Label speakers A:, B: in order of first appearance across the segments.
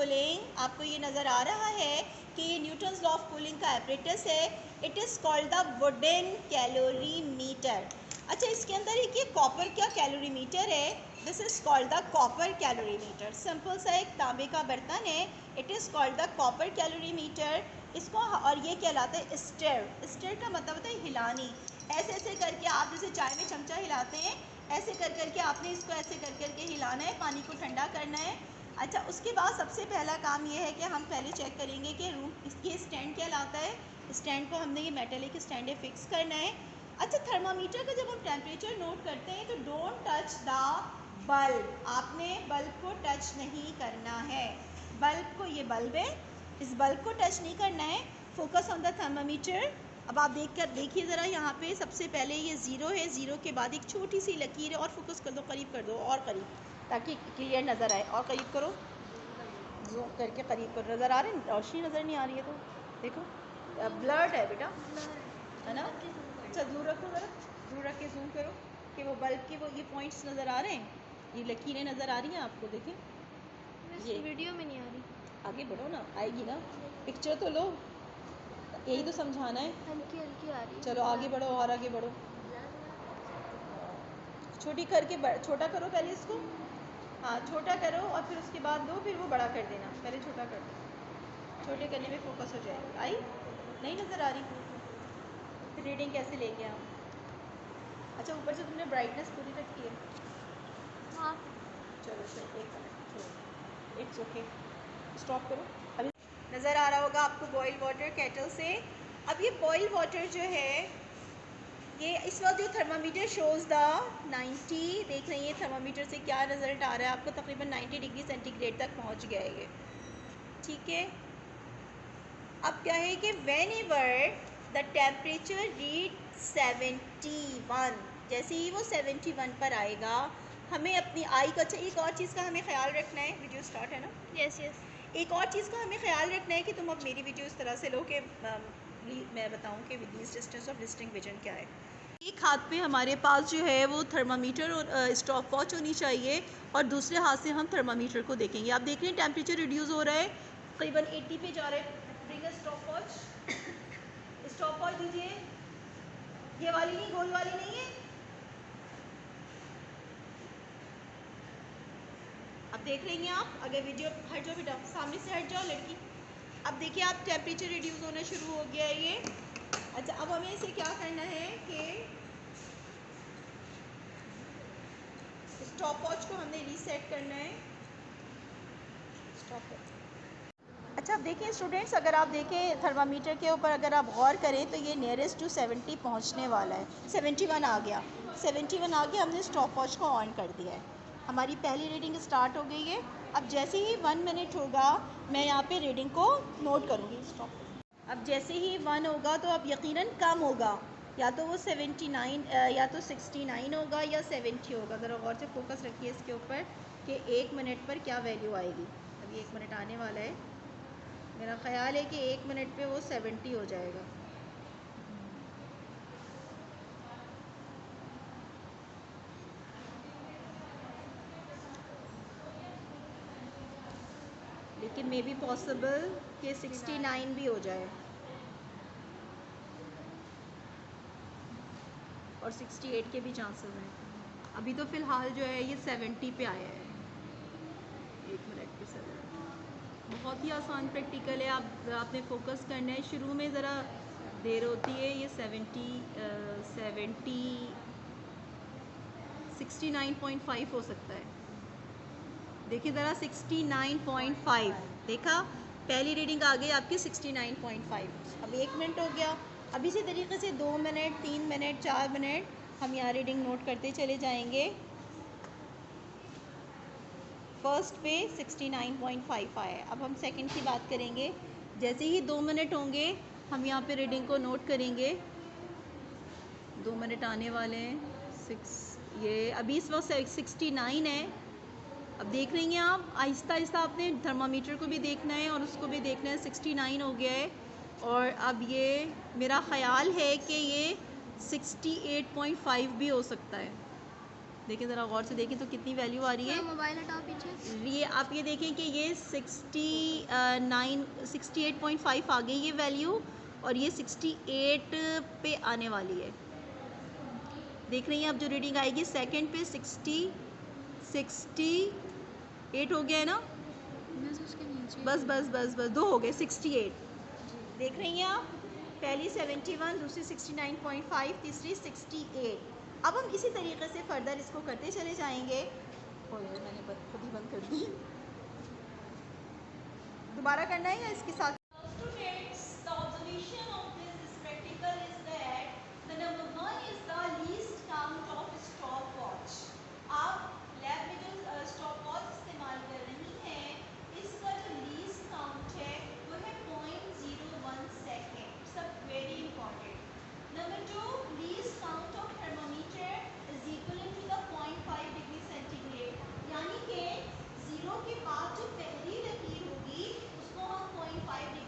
A: Cooling, आपको ये नज़र आ रहा है कि ये न्यूटन्स लॉ ऑफ कूलिंग का एपरेटस है। It is called the wooden calorimeter. अच्छा, इसके अंदर एक ये कॉपर का कैलोरीमीटर है। This is called the copper calorimeter. Simple सा एक तांबे का बर्तन है। It is called the copper calorimeter. इसको और ये कहलाता है स्टर। स्टर का मतलब होता है हिलानी। ऐसे ऐसे करके आप जैसे चाय में चमचा हिलाते हैं, ऐसे कर करके आपने इसको ऐसे कर करके हिलाना है, पानी को ठंडा करना है। अच्छा, उसके बाद सबसे पहला काम ये है कि हम पहले चेक करेंगे कि रूम ये स्टैंड क्या लाता है। स्टैंड को हमने ये मेटलिक स्टैंड है फिक्स करना है। अच्छा, थर्मामीटर का जब हम टेम्परेचर नोट करते हैं तो डोंट टच द बल्ब। आपने बल्ब को टच नहीं करना है। बल्ब को, ये बल्ब है, इस बल्ब को टच नहीं करना है। Focus on the thermometer. अब आप देखिए ज़रा, यहाँ पे सबसे पहले ये ज़ीरो है, ज़ीरो के बाद एक छोटी सी लकीर है। और फोकस कर दो, करीब कर दो, और करीब, ताकि क्लियर नज़र आए। और करीब करो, जूम करके करीब करो। नज़र आ रहे हैं? रोशनी नज़र नहीं आ रही है तो देखो, ब्लर्ड है बेटा, है ना। अच्छा, दूर रखो ज़रा, दूर रख के जूम करो कि वो बल्ब के वो ये पॉइंट्स नज़र आ रहे हैं, ये लकीरें नज़र आ रही हैं आपको। देखें, ये
B: वीडियो में नहीं आ रही।
A: आगे बढ़ो ना, आएगी ना, पिक्चर तो लो, यही तो समझाना है।
B: हल्की हल्की आ रही है।
A: चलो आगे बढ़ो, और आगे बढ़ो, छोटी करके छोटा करो पहले इसको। हाँ, छोटा करो और फिर उसके बाद दो, फिर वो बड़ा कर देना। पहले छोटा कर दो, छोटे करने में फोकस हो जाएगी। आई नहीं नज़र आ रही? फिर रीडिंग कैसे लेंगे हम? अच्छा, ऊपर से तुमने ब्राइटनेस पूरी रखी है?
B: हाँ।
A: चलो चलो, एक मिनट छोड़ो, इट्स ओके, स्टॉप करो। अभी नज़र आ रहा होगा आपको बॉयल वाटर केटल से। अब ये बॉयल वाटर जो है, ये इस वक्त जो थर्मामीटर शोज़ द 90, देख रही हैं थर्मामीटर से क्या रिज़ल्ट आ रहा है आपको, तकरीबन 90 डिग्री सेंटीग्रेड तक पहुंच गया है ये। ठीक है, अब क्या है कि when ever the temperature read 71, जैसे ही वो 71 पर आएगा, हमें अपनी आई का, अच्छा एक और चीज़ का हमें ख्याल रखना है। वीडियो स्टार्ट है ना?
B: Yes yes.
A: एक और चीज़ का हमें ख्याल रखना है कि तुम अब मेरी वीडियो इस तरह से लो कि मैं बताऊं कि least distance of listing vision क्या है। एक हाथ पे हमारे पास जो है वो थर्मामीटर और स्टॉप वॉच होनी चाहिए, और दूसरे हाथ से हम थर्मामीटर को देखेंगे। आप देख रहे हैं टेम्परेचर रिड्यूस हो रहा है, तकरीबन 80 पे जा रहा है। Bring stop watch, stop watch दीजिए। ये वाली नहीं, गोल वाली नहीं है। अब देख रही हैं आप? अगर वीडियो हट जाओ बेटा, सामने से हट जाओ लड़की। अब देखिए आप, टेम्परेचर रिड्यूस होना शुरू हो गया है ये। अच्छा, अब हमें इसे क्या करना है कि स्टॉप वॉच को हमने रीसेट करना है। स्टॉप वॉच, अच्छा अब देखिए स्टूडेंट्स, अगर आप देखें थर्मामीटर के ऊपर, अगर आप गौर करें तो ये नियरेस्ट टू 70 पहुंचने वाला है। 71 आ गया, 71 आ गया। हमने स्टॉप वॉच को ऑन कर दिया है, हमारी पहली रीडिंग स्टार्ट हो गई है। अब जैसे ही 1 मिनट होगा, मैं यहाँ पे रीडिंग को नोट करूँगी। स्टॉप। अब जैसे ही 1 होगा तो अब यकीनन कम होगा, या तो वो 79 या तो 69 होगा या 70 होगा। ज़रा गौर से फोकस रखिए इसके ऊपर कि 1 मिनट पर क्या वैल्यू आएगी। अभी 1 मिनट आने वाला है, मेरा ख़्याल है कि 1 मिनट पे वो 70 हो जाएगा। लेकिन मे बी पॉसिबल कि 69 भी हो जाए, और 68 के भी चांसेस हैं। अभी तो फ़िलहाल जो है ये 70 पे आया है। 1 मिनट पे 70। बहुत ही आसान प्रैक्टिकल है। आपने फोकस करना है। शुरू में ज़रा देर होती है। ये 69.5 हो सकता है। देखिए ज़रा, 69.5 देखा, पहली रीडिंग आ गई आपकी 69.5। अब 1 मिनट हो गया। अब इसी तरीके से 2 मिनट, 3 मिनट, 4 मिनट हम यहाँ रीडिंग नोट करते चले जाएंगे। फर्स्ट पे 69.5 आया। अब हम सेकंड की बात करेंगे। जैसे ही 2 मिनट होंगे, हम यहाँ पे रीडिंग को नोट करेंगे। 2 मिनट आने वाले हैं। 6, ये अभी इस वक्त 69 है। अब देख रही हैं आप, आहिस्ता आहिस्ता आपने थर्मामीटर को भी देखना है और उसको भी देखना है। 69 हो गया है, और अब ये मेरा ख़्याल है कि ये 68.5 भी हो सकता है। देखें ज़रा गौर से देखें तो कितनी वैल्यू आ रही है।
B: मोबाइल हटाओ पीछे।
A: ये आप ये देखें कि ये 68.5 आ गई ये वैल्यू, और ये 68 पे आने वाली है। देख रही हैं आप जो रीडिंग आएगी सेकंड पे 68 हो गया है ना।
B: उसके नीचे
A: बस बस बस बस दो हो गए 68। देख रही हैं आप, पहली 71, दूसरी 69.5, तीसरी 68। अब हम इसी तरीके से फर्दर इसको करते चले जाएंगे। मैंने खुद ही बंद कर दी, दोबारा करना है या इसके साथ। Students, the observation of this spectacle is that the number 1 is the least count of stopwatch. आप लैब में जो स्टॉपवॉच इस्तेमाल कर रही हैं, इसका जो लीस्ट काउंट है वो है 0.01 सेकेंड। सब very important. Number 2, least count of thermometer is equal to the 0.5 degree centigrade, यानी कि 0 के बाद जो पहली लकीर होगी उसको हम 0.5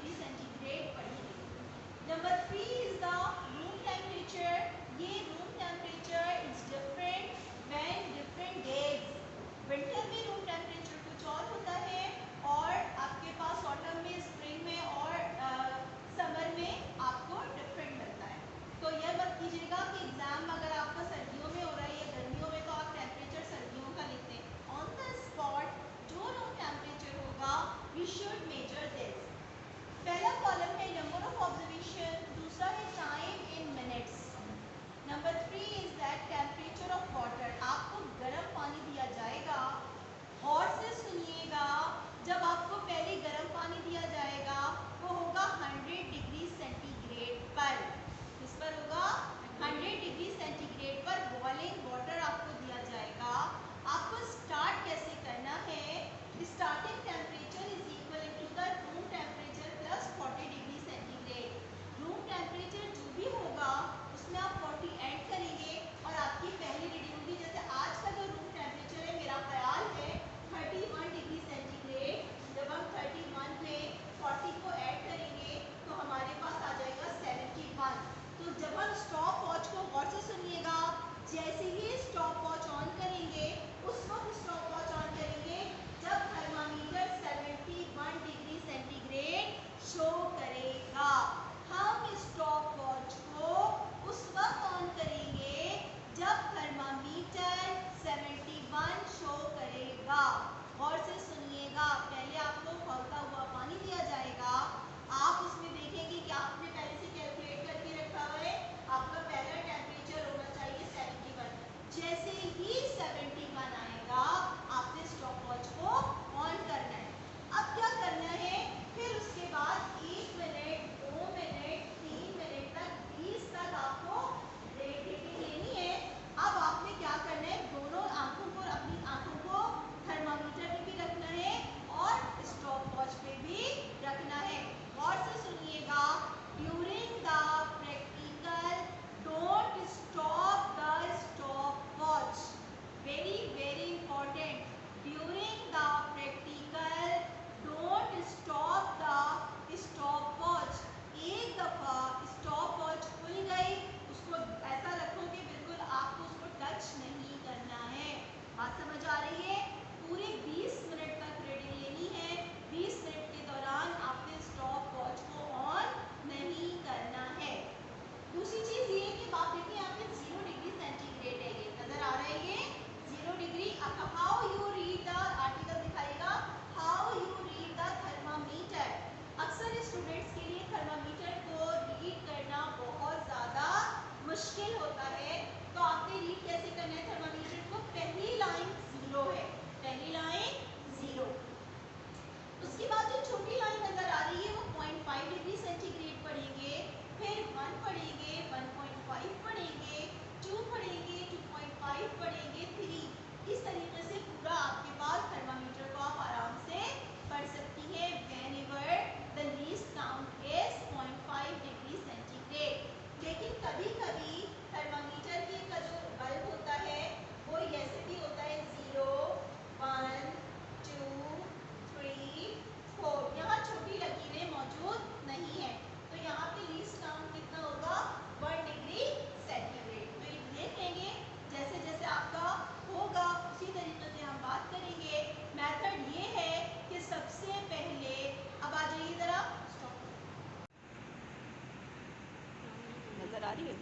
A: रही है।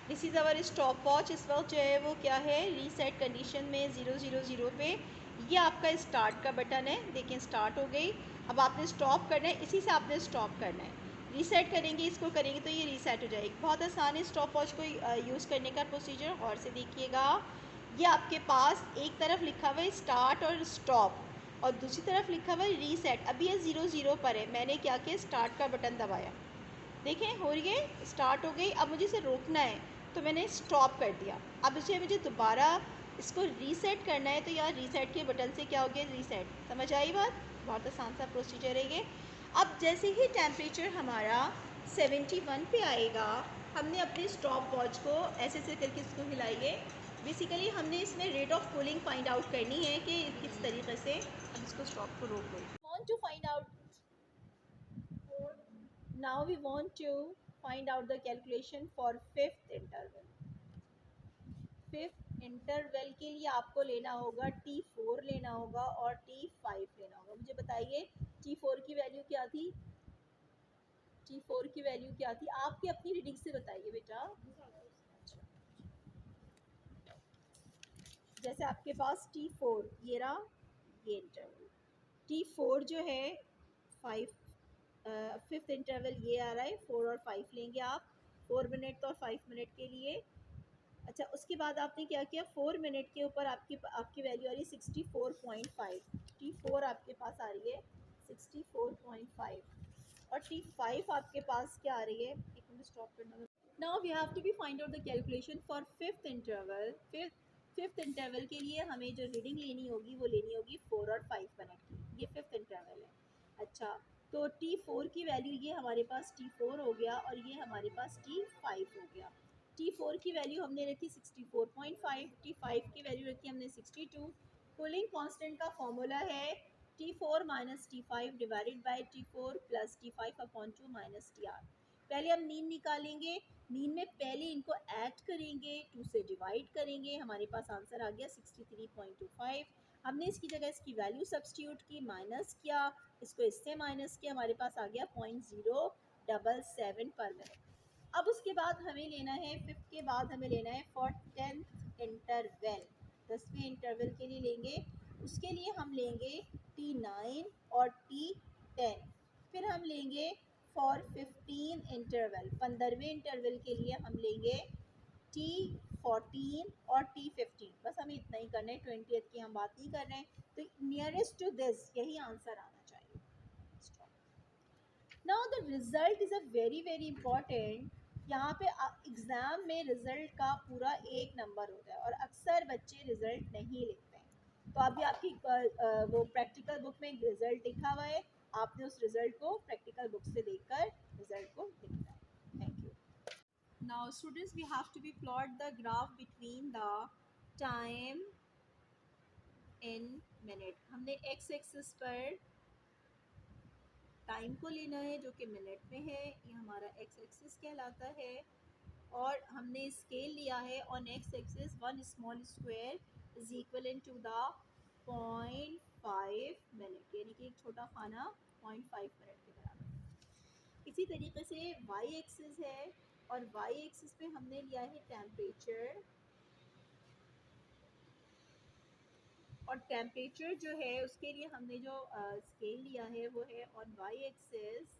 A: This is our stop watch. इस वक्त जो है वो क्या है, रीसेट कंडीशन में 000 पे ये आपका स्टार्ट का बटन है। देखें स्टार्ट हो गई। अब आपने स्टॉप करना है, इसी से आपने स्टॉप करना है। रीसेट करेंगे, इसको करेंगे तो ये रीसेट हो जाएगी। बहुत आसान है स्टॉप वॉच को यूज़ करने का प्रोसीजर। गौर से देखिएगा, ये आपके पास एक तरफ लिखा हुआ है स्टार्ट और स्टॉप और दूसरी तरफ लिखा हुआ है रीसेट। अभी ये 0 पर है, मैंने क्या किया, स्टार्ट का बटन दबाया। देखें हो रही है, स्टार्ट हो गई। अब मुझे इसे रोकना है तो मैंने स्टॉप कर दिया। अब इसे मुझे दोबारा इसको रीसेट करना है तो यार रीसेट के बटन से क्या हो गया, रीसेट। समझ आई बात? बहुत आसान सा प्रोसीजर है ये। अब जैसे ही टेम्परेचर हमारा 71 पे आएगा, हमने अपने स्टॉप वॉच को ऐसे ऐसे करके इसको हिलाइए। बेसिकली हमने इसमें rate of cooling find out करनी है कि किस तरीके से। अब इसको स्टॉप को रोक दो। Want to find out, now we want to find out the calculation for fifth interval. Fifth interval के लिए आपको लेना होगा T4 लेना होगा और T5 लेना होगा। मुझे बताइए T4 की वैल्यू क्या थी, T4 की वैल्यू क्या थी, आपकी अपनी रीडिंग से बताइए बेटा। अच्छा, जैसे आपके पास T4 ये रहा, ये इंटरवल T4 जो है 5, फिफ्थ इंटरवल ये आ रहा है। 4 और 5 लेंगे आप, 4 मिनट और 5 मिनट के लिए। अच्छा, उसके बाद आपने क्या किया, 4 मिनट के ऊपर आपकी आपकी वैल्यू आ रही है 64.5। T4 आपके पास आ रही है 64.5 और T5 आपके पास क्या आ रही है, एक मिनट स्टॉप करना। Now we have to be find out the calculation for fifth interval. Fifth interval के लिए हमें जो रीडिंग लेनी होगी वो लेनी होगी 4 और 5 मिनट की। ये फिफ्थ इंटरवल है। अच्छा, तो T4 की वैल्यू ये हमारे पास T4 हो गया और ये हमारे पास T5 हो गया। T4 की वैल्यू हमने रखी 64.5, T5 की वैल्यू रखी हमने 62। कूलिंग कांस्टेंट का फॉर्मूला है T4 minus T5 divided by T4 plus T5 upon 2 minus TR। पहले हम मीन निकालेंगे, मीन में पहले इनको ऐड करेंगे, 2 से डिवाइड करेंगे, हमारे पास आंसर आ गया 63.25। हमने इसकी जगह इसकी वैल्यू सब्सटीट्यूट की, माइनस किया, इसको इससे माइनस किया, हमारे पास आ गया 0.077 पर मिनट। अब उसके बाद हमें लेना है, फिफ्थ के बाद हमें लेना है फॉर 10th इंटरवल। 10वें इंटरवल के लिए लेंगे, उसके लिए हम लेंगे T9 और T10। फिर हम लेंगे फॉर 15 इंटरवल, 15वें इंटरवल के लिए हम लेंगे T14 और T15। बस हमें इतना ही करना है, 20th की हम बात नहीं कर रहे हैं। तो नियरेस्ट टू दिस यही आंसर आना चाहिए। Now the result is a very very important. यहाँ पे एग्ज़ाम में रिज़ल्ट का पूरा 1 नंबर होता है और अक्सर बच्चे रिज़ल्ट नहीं लिखते हैं। तो अभी आपकी वो प्रैक्टिकल बुक में रिज़ल्ट लिखा हुआ है, आपने उस रिज़ल्ट को प्रैक्टिकल बुक से देखकर रिज़ल्ट को लिखना है। Thank you. Now students, we have to be plot the graph between the time in minute. हमने एक्स एक्सिस पर टाइम को लेना है जो कि मिनट में है, ये हमारा एक्स एक्सिस कहलाता है। और हमने स्केल लिया है on X axis 1 small square is equal to the 0.5 minute, यानी कि एक छोटा खाना 0.5 मिनट के बराबर। इसी तरीके से वाई एक्सिस है और वाई एक्सिस पे हमने लिया है टेम्परेचर, और टेम्परेचर जो है उसके लिए हमने जो स्केल लिया है वो है on Y axis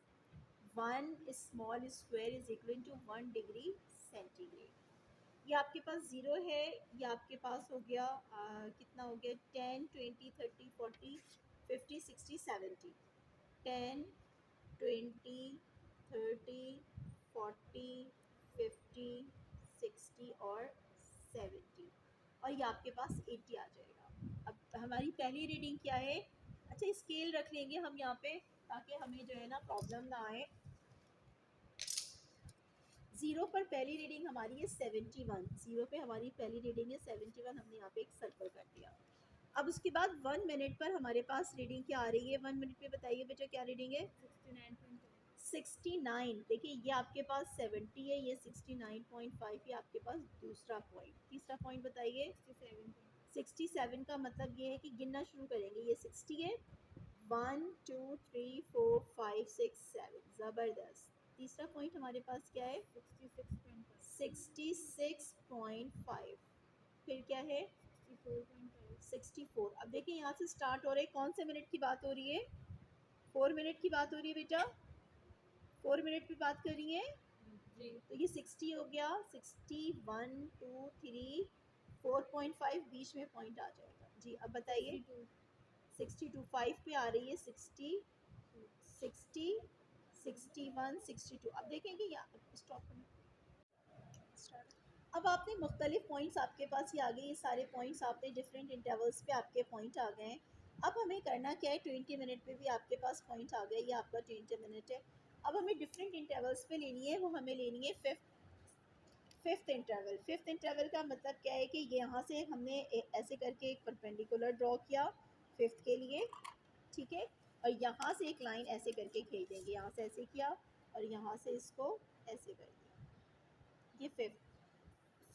A: 1 small square is equal to 1 degree centigrade. ये आपके पास 0 है, ये आपके पास हो गया कितना हो गया, 10 20 30 40 50 60 70। 10 20 30 40 50 60 और 70 और ये आपके पास 80 आ जाएगा। अब हमारी पहली रीडिंग क्या है, अच्छा स्केल रख लेंगे हम यहाँ पे ताकि हमें जो है ना प्रॉब्लम ना आए। 0 पर पहली रीडिंग हमारी है 71, 0 पे हमारी पहली रीडिंग है 71, हमने यहाँ पे एक सर्कल कर दिया। अब उसके बाद 1 मिनट पर हमारे पास रीडिंग क्या आ रही है, 1 मिनट पे बताइए बेटा क्या रीडिंग है, 69। देखिए ये आपके पास 70 है, ये 69.5, ये आपके पास दूसरा पॉइंट। तीसरा पॉइंट बताइए, 67 का मतलब ये है कि गिनना शुरू करेंगे, ये 60 है, 1 2 3 4 5 6 7, ज़बरदस्त। तीसरा पॉइंट हमारे पास क्या है? 66.5। फिर क्या है? 64। अब देखिए यहाँ से स्टार्ट हो रहे, कौन से मिनट की बात हो रही है? 4 मिनट की बात हो रही है बेटा, 4 मिनट की बात कर रही है। तो ये 60 हो गया, 60, 1 2 3 4.5 बीच में पॉइंट आ जाएगा जी। अब बताइए 62 5 पे आ रही है, 60 60 61 62। अब देखेंगे यहाँ स्टॉप करना। अब आपने मुख्तलिफ पॉइंट्स आपके पास ही आ गए, ये सारे पॉइंट्स आपने डिफरेंट इंटरवल्स पे आपके पॉइंट आ गए हैं। अब हमें करना क्या है, 20 मिनट पे भी आपके पास पॉइंट आ गए, ये आपका 20 मिनट है। अब हमें डिफरेंट इंटरवल्स पे लेनी है, वो हमें लेनी है फिफ्थ इंटरवल। फिफ्थ इंटरवल का मतलब क्या है कि यहाँ से हमने ऐसे करके एक परपेंडिकुलर ड्रॉ किया फिफ्थ के लिए, ठीक है, और यहाँ से एक लाइन ऐसे करके खींच देंगे, यहाँ से ऐसे किया और यहाँ से इसको ऐसे कर दिया, ये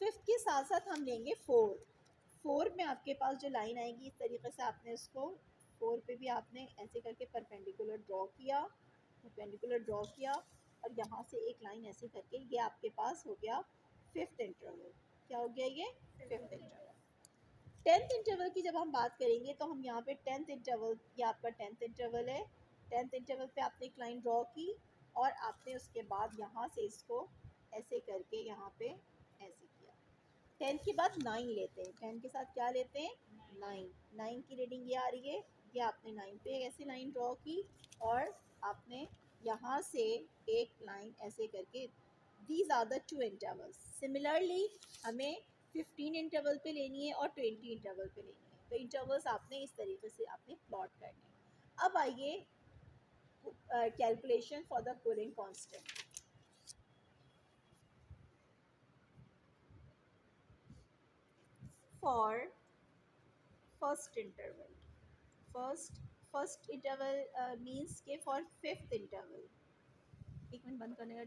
A: फिफ्थ के साथ साथ हम लेंगे फोर में आपके पास जो लाइन आएगी इस तरीके से आपने उसको फोर पे भी आपने ऐसे करके परपेंडिकुलर ड्रॉ किया और यहाँ से एक लाइन ऐसे करके, ये आपके पास हो गया फिफ्थ इंटरवल। क्या हो गया ये? Fifth interval. टेंथ इंटरवल की जब हम बात करेंगे तो हम यहाँ पे टेंथ इंटरवल, ये आपका टेंथ इंटरवल है। टेंथ इंटरवल पे आपने एक लाइन ड्रॉ की और आपने उसके बाद यहाँ से इसको ऐसे करके यहाँ पे ऐसे किया। 10 के बाद 9 लेते हैं, 10 के साथ क्या लेते हैं? 9 की रीडिंग ये आ रही है, ये आपने 9 पे ऐसे लाइन ड्रॉ की और आपने यहाँ से एक लाइन ऐसे करके, these are the 2 intervals. Similarly हमें 15 इंटरवल पे लेनी है और 20 इंटरवल पे लेनी है, तो इंटरवल्स आपने इस तरीके से आपने प्लॉट करने हैं। अब आइए calculation for the cooling constant. For first interval, first interval means के फॉर फिफ्थ इंटरवल, एक मिनट बंद करने का